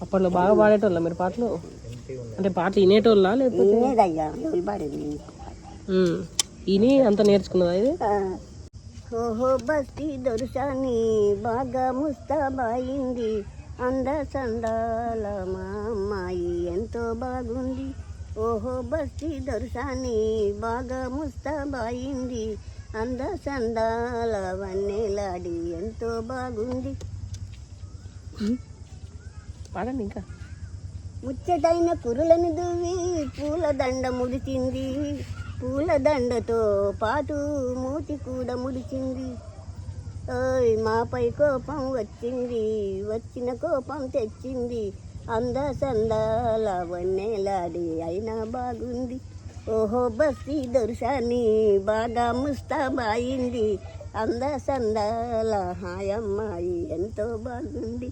అప్పట్లో బాగా పాడేటోళ్ళ మీరు పాటలు? అంటే పాటలు వినేటోళ్ళ లేకపోతే విని అంత నేర్చుకున్నదా ఇది? ఓహో బస్తీ దొరసాని బాగా ముస్తాబాయింది, అంద సందాల మా అమ్మాయి ఎంతో బాగుంది. ఓహో బస్తీ దొరసాని బాగా ముస్తాబాయింది, అంద సందాల వన్నెలాడి ఎంతో బాగుంది. పాడండి ఇంకా. ముచ్చటైన కురులను దువ్వి పూలదండ ముడిచింది, పూలదండతో పాటు మూతి కూడా ముడిచింది. ఓయ్ మాపై కోపం వచ్చింది, వచ్చిన కోపం తెచ్చింది, అంద సందాల వన్నెలాడి అయినా బాగుంది. ఓహో బస్తీ దొరసాని బాగా ముస్తాబాయింది, అంద సందాల హాయమ్మాయి ఎంతో బాగుంది.